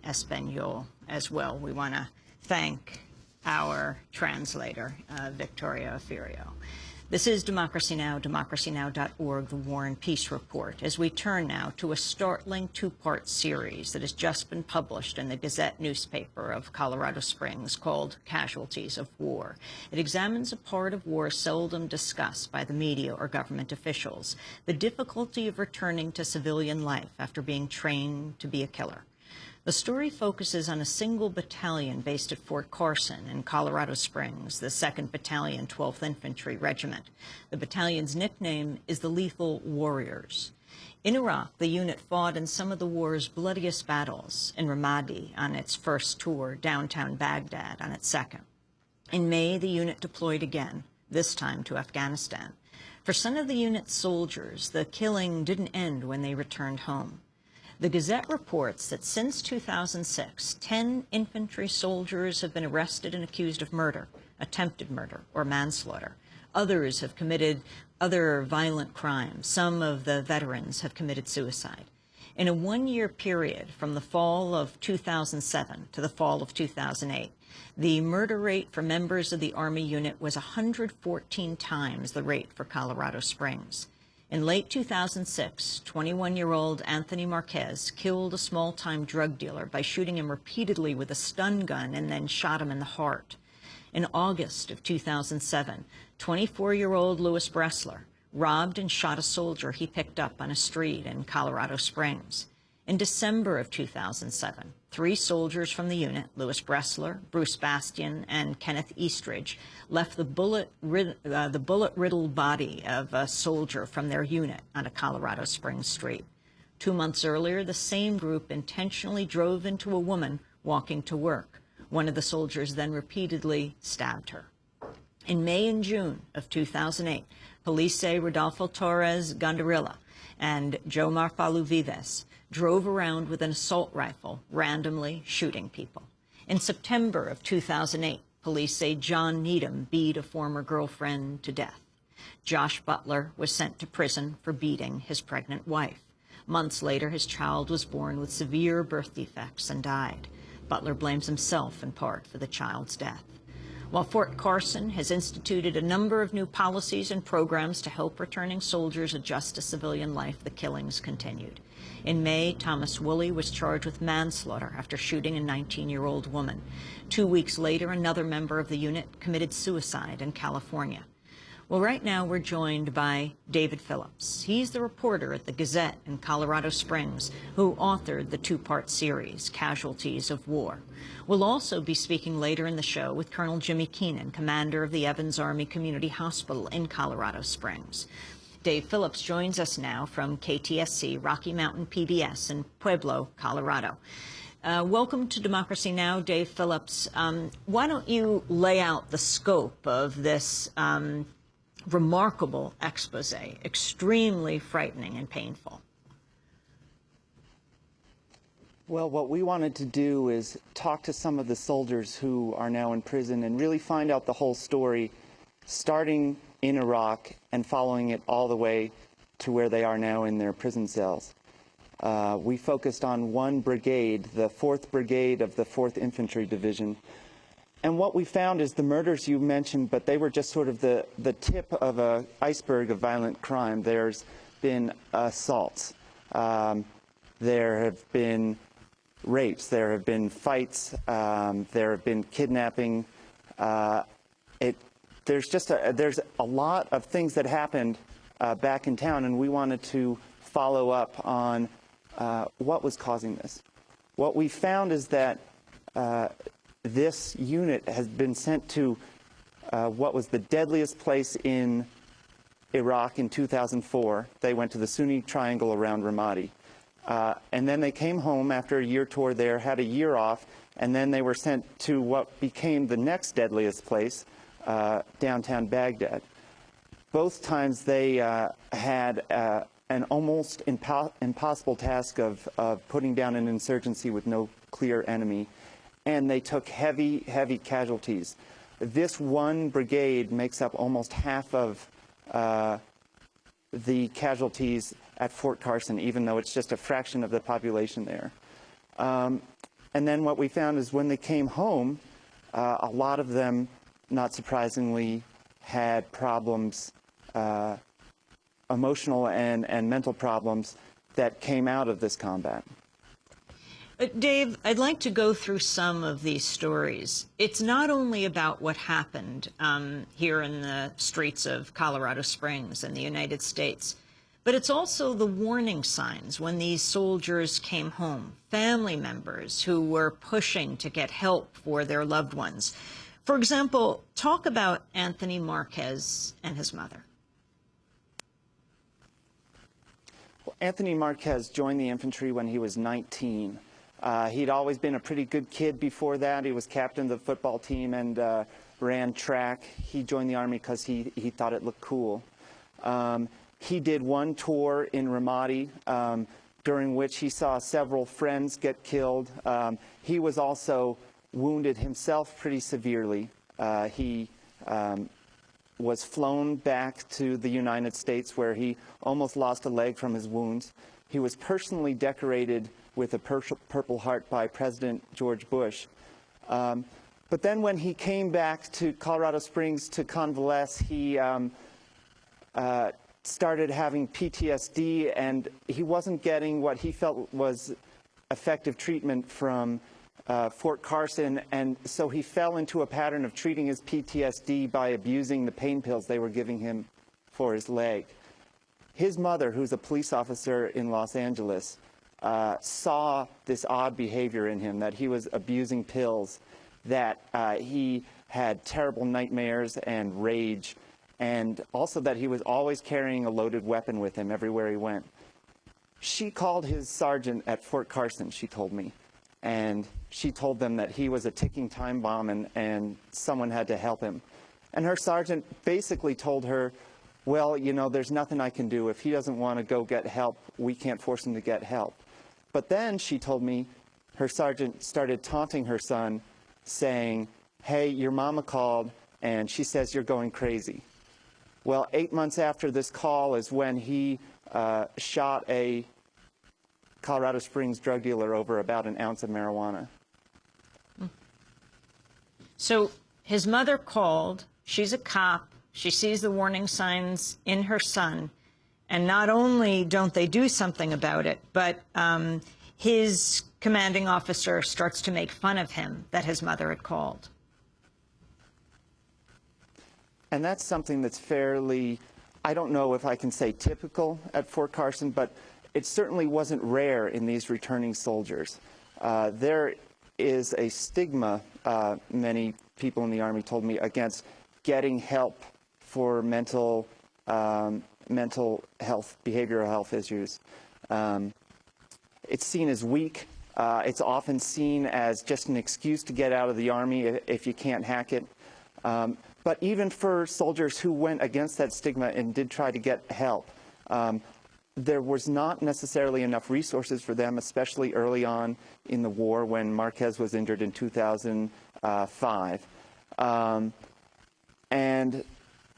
Espanol as well. We want to thank our translator, Victoria Afirio. This is Democracy Now!, democracynow.org, the War and Peace Report, as we turn now to a startling two-part series that has just been published in the Gazette newspaper of Colorado Springs called Casualties of War. It examines a part of war seldom discussed by the media or government officials, the difficulty of returning to civilian life after being trained to be a killer. The story focuses on a single battalion based at Fort Carson in Colorado Springs, the 2nd Battalion, 12th Infantry Regiment. The battalion's nickname is the Lethal Warriors. In Iraq, the unit fought in some of the war's bloodiest battles, in Ramadi on its first tour, downtown Baghdad on its second. In May, the unit deployed again, this time to Afghanistan. For some of the unit's soldiers, the killing didn't end when they returned home. The Gazette reports that since 2006, 10 infantry soldiers have been arrested and accused of murder, attempted murder, or manslaughter. Others have committed other violent crimes. Some of the veterans have committed suicide. In a one-year period from the fall of 2007 to the fall of 2008, the murder rate for members of the Army unit was 114 times the rate for Colorado Springs. In late 2006, 21-year-old Anthony Marquez killed a small-time drug dealer by shooting him repeatedly with a stun gun and then shot him in the heart. In August of 2007, 24-year-old Louis Bressler robbed and shot a soldier he picked up on a street in Colorado Springs. In December of 2007, 3 soldiers from the unit, Louis Bressler, Bruce Bastian, and Kenneth Eastridge, left the bullet-riddled body of a soldier from their unit on a Colorado Springs street. 2 months earlier, the same group intentionally drove into a woman walking to work. One of the soldiers then repeatedly stabbed her. In May and June of 2008, police say Rodolfo Torres Gandarilla and Joe Marfalu Vives drove around with an assault rifle, randomly shooting people. In September of 2008, police say John Needham beat a former girlfriend to death. Josh Butler was sent to prison for beating his pregnant wife. Months later, his child was born with severe birth defects and died. Butler blames himself in part for the child's death. While Fort Carson has instituted a number of new policies and programs to help returning soldiers adjust to civilian life, the killings continued. In May, Thomas Woolley was charged with manslaughter after shooting a 19-year-old woman. 2 weeks later, another member of the unit committed suicide in California. Well, right now we're joined by David Phillips. He's the reporter at the Gazette in Colorado Springs who authored the two-part series, Casualties of War. We'll also be speaking later in the show with Colonel Jimmy Keenan, commander of the Evans Army Community Hospital in Colorado Springs. Dave Phillips joins us now from KTSC, Rocky Mountain PBS in Pueblo, Colorado. Welcome to Democracy Now!, Dave Phillips. Why don't you lay out the scope of this remarkable expose, extremely frightening and painful? Well, what we wanted to do is talk to some of the soldiers who are now in prison and really find out the whole story, starting in Iraq and following it all the way to where they are now in their prison cells. We focused on one brigade, the 4th Brigade of the 4th Infantry Division. And what we found is the murders you mentioned, but they were just sort of the tip of an iceberg of violent crime. There's been assaults. There have been rapes. There have been fights. There have been kidnapping. There's a lot of things that happened back in town, and we wanted to follow up on what was causing this. What we found is that this unit has been sent to what was the deadliest place in Iraq in 2004. They went to the Sunni Triangle around Ramadi. And then they came home after a year tour there, had a year off, and then they were sent to what became the next deadliest place, downtown Baghdad. Both times they had an almost impossible task of putting down an insurgency with no clear enemy. And they took heavy, heavy casualties. This one brigade makes up almost half of the casualties at Fort Carson, even though it's just a fraction of the population there. And And then what we found is when they came home, a lot of them, not surprisingly, had problems, emotional and mental problems that came out of this combat. Dave, I'd like to go through some of these stories. It's not only about what happened here in the streets of Colorado Springs in the United States, but it's also the warning signs when these soldiers came home, family members who were pushing to get help for their loved ones. For example, talk about Anthony Marquez and his mother. Well, Anthony Marquez joined the infantry when he was 19. He'd always been a pretty good kid before that. He was captain of the football team and ran track. He joined the Army because he thought it looked cool. He did one tour in Ramadi during which he saw several friends get killed. He was also wounded himself pretty severely. He was flown back to the United States where he almost lost a leg from his wounds. He was personally decorated with a Purple Heart by President George Bush. But then when he came back to Colorado Springs to convalesce, he started having PTSD, and he wasn't getting what he felt was effective treatment from Fort Carson, and so he fell into a pattern of treating his PTSD by abusing the pain pills they were giving him for his leg. His mother, who's a police officer in Los Angeles, saw this odd behavior in him, that he was abusing pills, that he had terrible nightmares and rage, and also that he was always carrying a loaded weapon with him everywhere he went. She called his sergeant at Fort Carson, she told me, and she told them that he was a ticking time bomb and someone had to help him. And her sergeant basically told her, well, you know, there's nothing I can do. If he doesn't want to go get help, we can't force him to get help. But then, she told me, her sergeant started taunting her son, saying, hey, your mama called, and she says you're going crazy. Well, 8 months after this call is when he shot a Colorado Springs drug dealer over about an ounce of marijuana. So his mother called. She's a cop. She sees the warning signs in her son. And not only don't they do something about it, but his commanding officer starts to make fun of him that his mother had called. And that's something that's fairly, I don't know if I can say typical at Fort Carson, but it certainly wasn't rare in these returning soldiers. There is a stigma, many people in the Army told me, against getting help for mental health, behavioral health issues. It's seen as weak. It's often seen as just an excuse to get out of the Army if you can't hack it. But even for soldiers who went against that stigma and did try to get help, there was not necessarily enough resources for them, especially early on in the war when Marquez was injured in 2005. And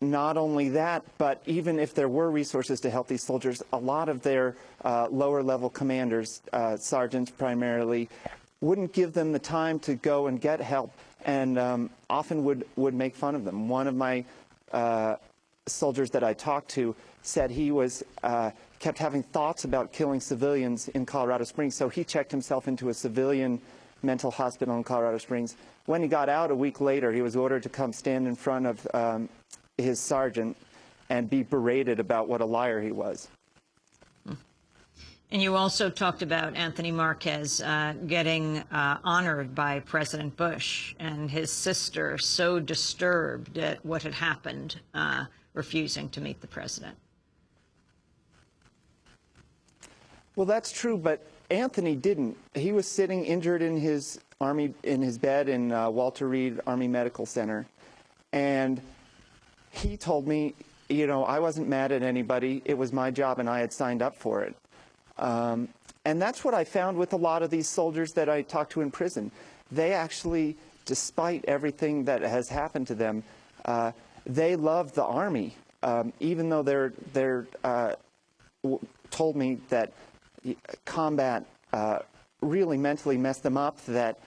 not only that, but even if there were resources to help these soldiers, a lot of their lower-level commanders, sergeants primarily, wouldn't give them the time to go and get help, and often would make fun of them. One of my soldiers that I talked to said he was kept having thoughts about killing civilians in Colorado Springs, so he checked himself into a civilian mental hospital in Colorado Springs. When he got out a week later, he was ordered to come stand in front of his sergeant and be berated about what a liar he was. And you also talked about Anthony Marquez getting honored by President Bush, and his sister so disturbed at what had happened, refusing to meet the president. Well, that's true, but Anthony didn't. He was sitting injured in his bed in Walter Reed Army Medical Center, and he told me, you know, I wasn't mad at anybody. It was my job, and I had signed up for it. And that's what I found with a lot of these soldiers that I talked to in prison. They actually, despite everything that has happened to them, they love the Army, even though they're told me that combat really mentally messed them up, that